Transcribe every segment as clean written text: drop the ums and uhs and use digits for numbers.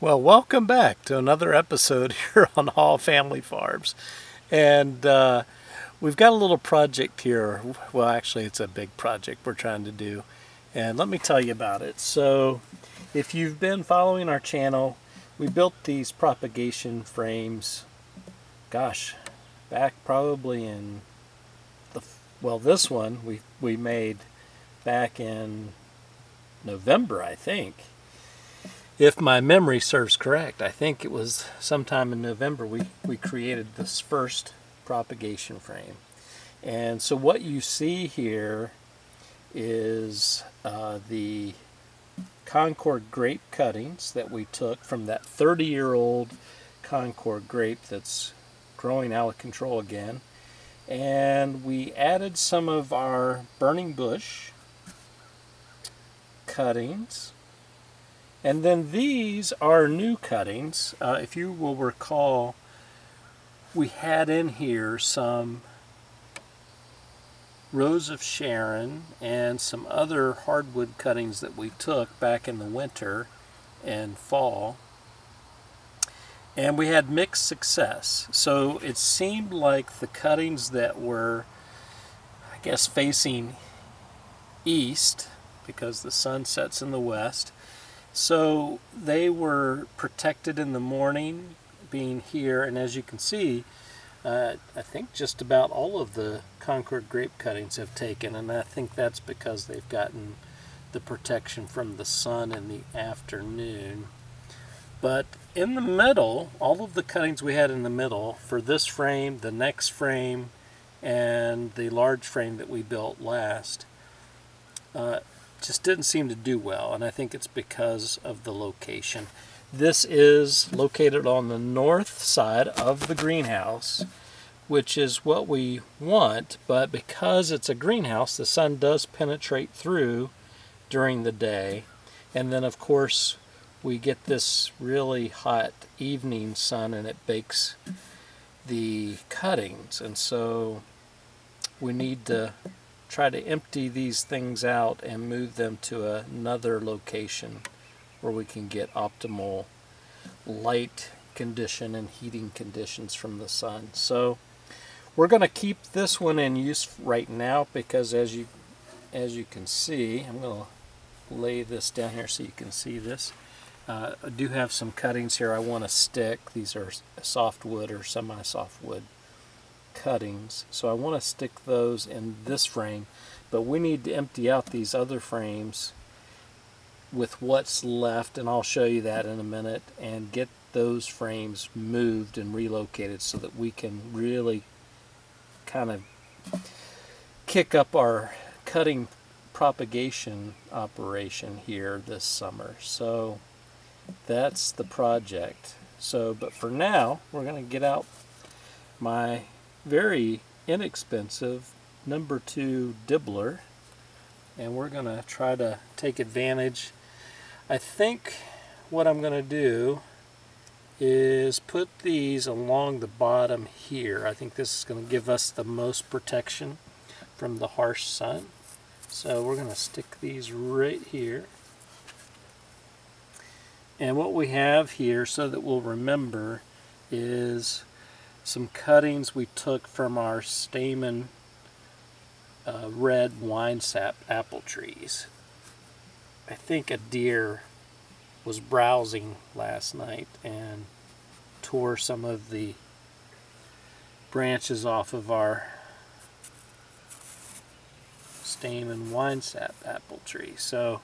Well, welcome back to another episode here on Hall Family Farms. And we've got a little project here. Well, actually, it's a big project we're trying to do. And let me tell you about it. So, if you've been following our channel, we built these propagation frames, gosh, back probably in this one we made back in November, I think. If my memory serves correct, I think it was sometime in November we created this first propagation frame. And so what you see here is the Concord grape cuttings that we took from that 30-year-old Concord grape that's growing out of control again. And we added some of our burning bush cuttings. And then these are new cuttings. If you will recall, we had in here some Rose of Sharon and some other hardwood cuttings that we took back in the winter and fall. And we had mixed success. So it seemed like the cuttings that were, I guess, facing east, because the sun sets in the west, so they were protected in the morning, being here, and as you can see, I think just about all of the Concord grape cuttings have taken, and I think that's because they've gotten the protection from the sun in the afternoon. But in the middle, all of the cuttings we had in the middle, for this frame, the next frame, and the large frame that we built last, just didn't seem to do well, and I think it's because of the location. This is located on the north side of the greenhouse, which is what we want, but because it's a greenhouse, the sun does penetrate through during the day, and then of course we get this really hot evening sun and it bakes the cuttings, and so we need to try to empty these things out and move them to another location where we can get optimal light condition and heating conditions from the sun. So we're going to keep this one in use right now because as you can see, I'm going to lay this down here so you can see this. I do have some cuttings here I want to stick. These are softwood or semi-softwood cuttings, so I want to stick those in this frame, but we need to empty out these other frames with what's left, and I'll show you that in a minute, and get those frames moved and relocated so that we can really kind of kick up our cutting propagation operation here this summer. So that's the project. So, but for now, we're going to get out my very inexpensive #2 dibbler, and we're going to try to take advantage. I think what I'm going to do is put these along the bottom here. I think this is going to give us the most protection from the harsh sun. So we're going to stick these right here. And what we have here, so that we'll remember, is some cuttings we took from our stamen red wine sap apple trees. I think a deer was browsing last night and tore some of the branches off of our stamen wine sap apple tree. So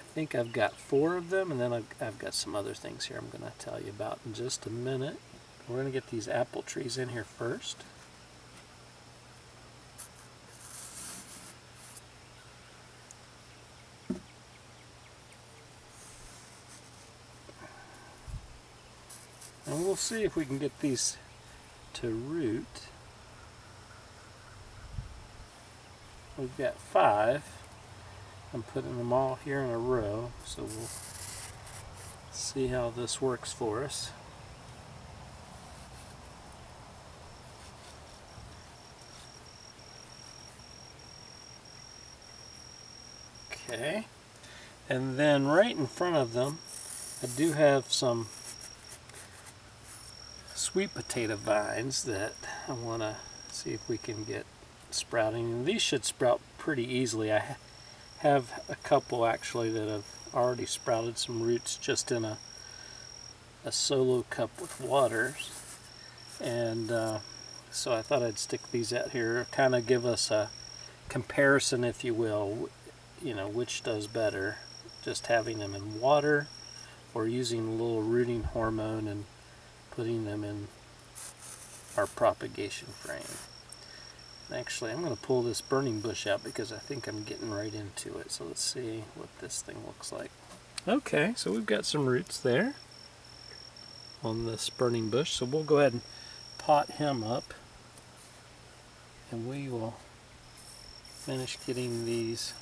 I think I've got 4 of them, and then I've got some other things here I'm going to tell you about in just a minute. We're going to get these apple trees in here first. And we'll see if we can get these to root. We've got 5. I'm putting them all here in a row, so we'll see how this works for us. Okay, and then right in front of them I do have some sweet potato vines that I want to see if we can get sprouting. And these should sprout pretty easily. I have a couple actually that have already sprouted some roots just in a solo cup with water. And so I thought I'd stick these out here, kind of give us a comparison, if you will, you know, which does better, just having them in water or using a little rooting hormone and putting them in our propagation frame. Actually, I'm going to pull this burning bush out because I think I'm getting right into it. So let's see what this thing looks like. Okay, so we've got some roots there on this burning bush. So we'll go ahead and pot him up, and we will finish getting these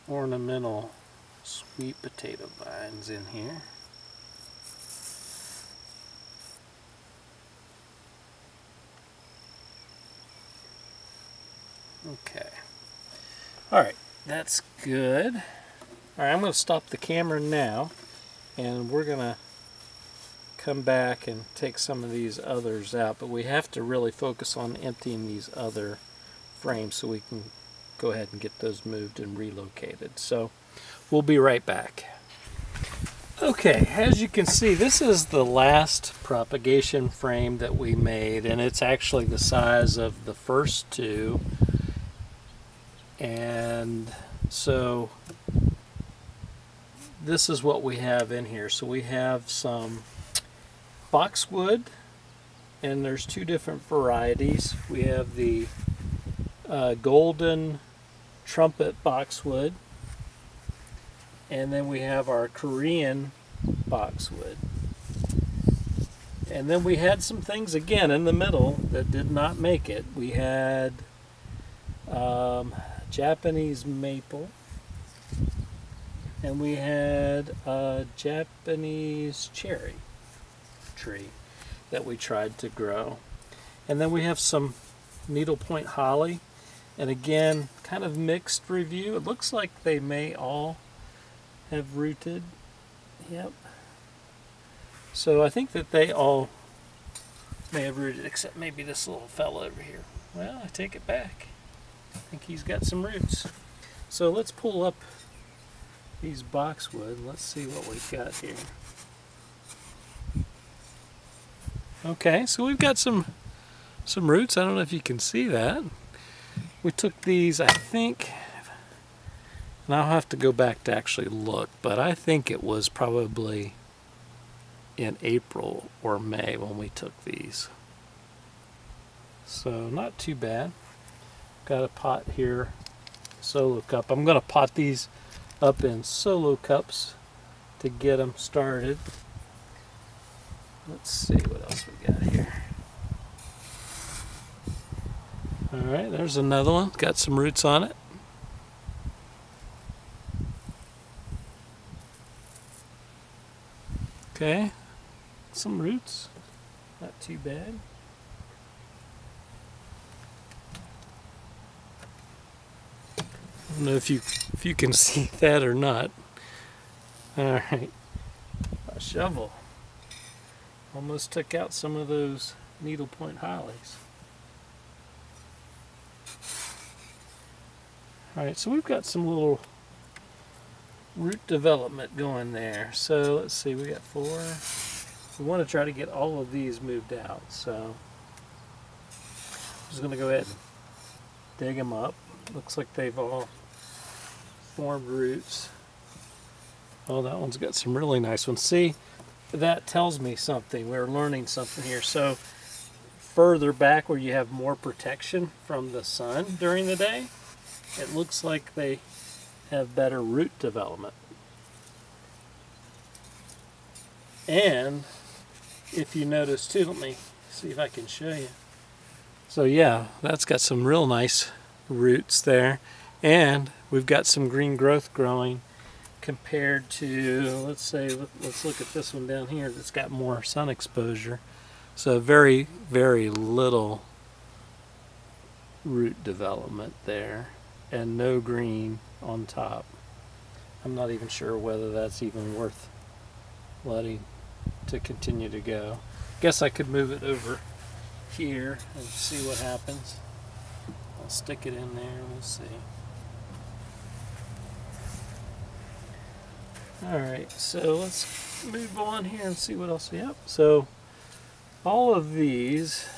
ornamental sweet potato vines in here. Okay. Alright, that's good. Alright, I'm going to stop the camera now, and we're going to come back and take some of these others out, but we have to really focus on emptying these other frames so we can go ahead and get those moved and relocated. So we'll be right back. Okay, as you can see, this is the last propagation frame that we made, and it's actually the size of the first two. And so this is what we have in here. So we have some boxwood, and there's two different varieties. We have the golden trumpet boxwood, and then we have our Korean boxwood. And then we had some things again in the middle that did not make it. We had Japanese maple, and we had a Japanese cherry tree that we tried to grow. And then we have some needlepoint holly, and again, kind of mixed review. It looks like they may all have rooted. Yep. So I think that they all may have rooted, except maybe this little fella over here. Well, I take it back. I think he's got some roots. So let's pull up these boxwood. Let's see what we've got here. Okay, so we've got some roots. I don't know if you can see that. We took these, I think, and I'll have to go back to actually look, but I think it was probably in April or May when we took these. So not too bad. Got a pot here, solo cup. I'm going to pot these up in solo cups to get them started. Let's see what else we got here. Alright, there's another one. Got some roots on it. Okay, some roots. Not too bad. I don't know if you can see that or not. Alright, a shovel. Almost took out some of those needlepoint hollies. Alright, so we've got some little root development going there. So let's see, we got 4. We want to try to get all of these moved out. So I'm just going to go ahead and dig them up. Looks like they've all formed roots. Oh, that one's got some really nice ones. See, that tells me something. We're learning something here. So further back where you have more protection from the sun during the day, it looks like they have better root development. And if you notice too, let me see if I can show you. So yeah, that's got some real nice roots there, and we've got some green growth growing compared to, let's look at this one down here that's got more sun exposure. So very, very little root development there, and no green on top. I'm not even sure whether that's even worth letting to continue to go. Guess I could move it over here and see what happens. I'll stick it in there and we'll see. Alright, so let's move on here and see what else we have. So all of these,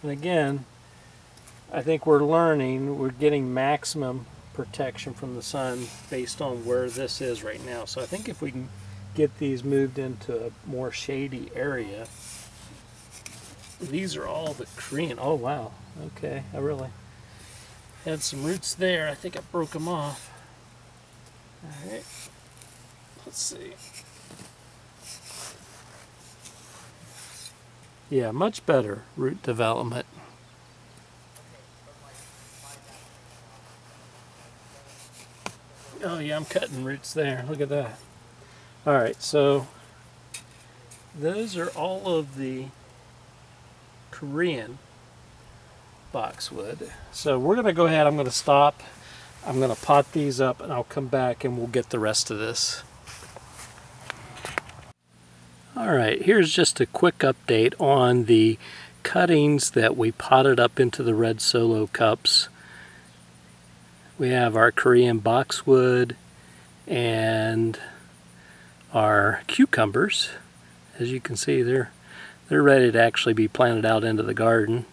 and again, I think we're learning, we're getting maximum protection from the sun based on where this is right now. So I think if we can get these moved into a more shady area. These are all the Korean. Oh wow, okay, I really had some roots there. I think I broke them off. Alright, let's see. Yeah, much better root development. Oh yeah, I'm cutting roots there. Look at that. Alright, so those are all of the Korean boxwood. So we're going to go ahead, I'm going to stop. I'm going to pot these up and I'll come back and we'll get the rest of this. Alright, here's just a quick update on the cuttings that we potted up into the red solo cups. We have our Korean boxwood and our cucumbers. As you can see, they're ready to actually be planted out into the garden.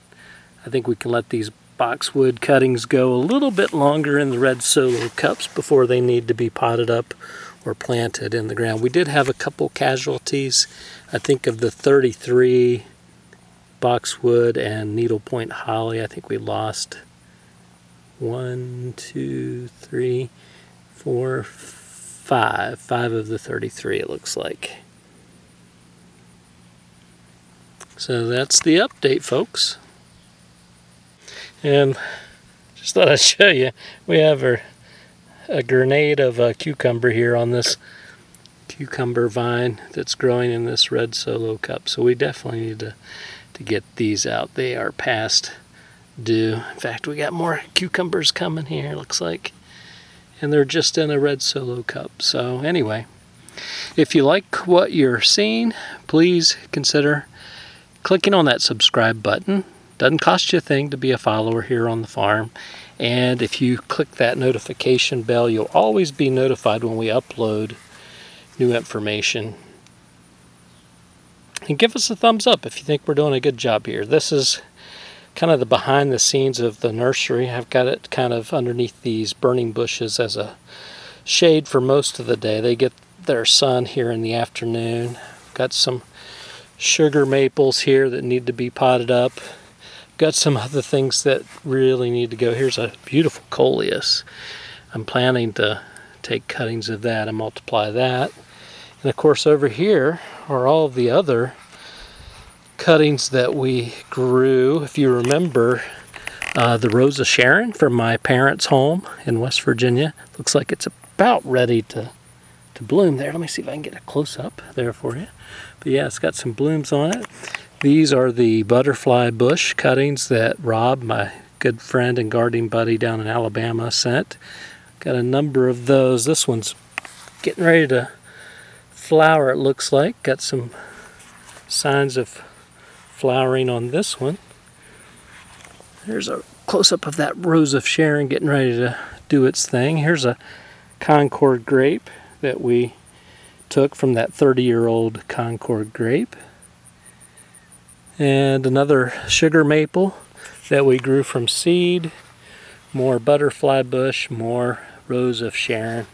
I think we can let these boxwood cuttings go a little bit longer in the red solo cups before they need to be potted up or planted in the ground. We did have a couple casualties, I think, of the 33 boxwood and needlepoint holly. I think we lost 1, 2, 3, 4, 5 of the 33, it looks like. So that's the update, folks. And just thought I'd show you, we have a grenade of a cucumber here on this cucumber vine that's growing in this red solo cup. So we definitely need to get these out. They are past due. In fact, we got more cucumbers coming here, looks like. And they're just in a red solo cup. So anyway, if you like what you're seeing, please consider clicking on that subscribe button. Doesn't cost you a thing to be a follower here on the farm. And if you click that notification bell, you'll always be notified when we upload new information. And give us a thumbs up if you think we're doing a good job here. This is kind of the behind the scenes of the nursery. I've got it kind of underneath these burning bushes as a shade for most of the day. They get their sun here in the afternoon. Got some sugar maples here that need to be potted up. Got some other things that really need to go. Here's a beautiful coleus. I'm planning to take cuttings of that and multiply that. And of course over here are all of the other cuttings that we grew. If you remember the Rose of Sharon from my parents' home in West Virginia, looks like it's about ready to bloom there. Let me see if I can get a close-up there for you. But yeah, it's got some blooms on it. These are the butterfly bush cuttings that Rob, my good friend and gardening buddy down in Alabama, sent. Got a number of those. This one's getting ready to flower, it looks like. Got some signs of flowering on this one. There's a close-up of that Rose of Sharon getting ready to do its thing. Here's a Concord grape that we took from that 30-year-old Concord grape. And another sugar maple that we grew from seed. More butterfly bush, more Rose of Sharon.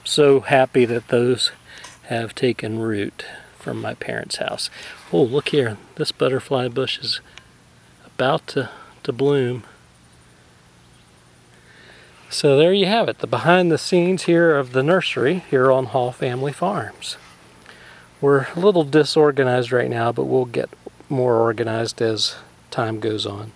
So happy that those have taken root from my parents' house. Oh, look here. This butterfly bush is about to bloom. So there you have it, the behind the scenes here of the nursery here on Hall Family Farms. We're a little disorganized right now, but we'll get more organized as time goes on.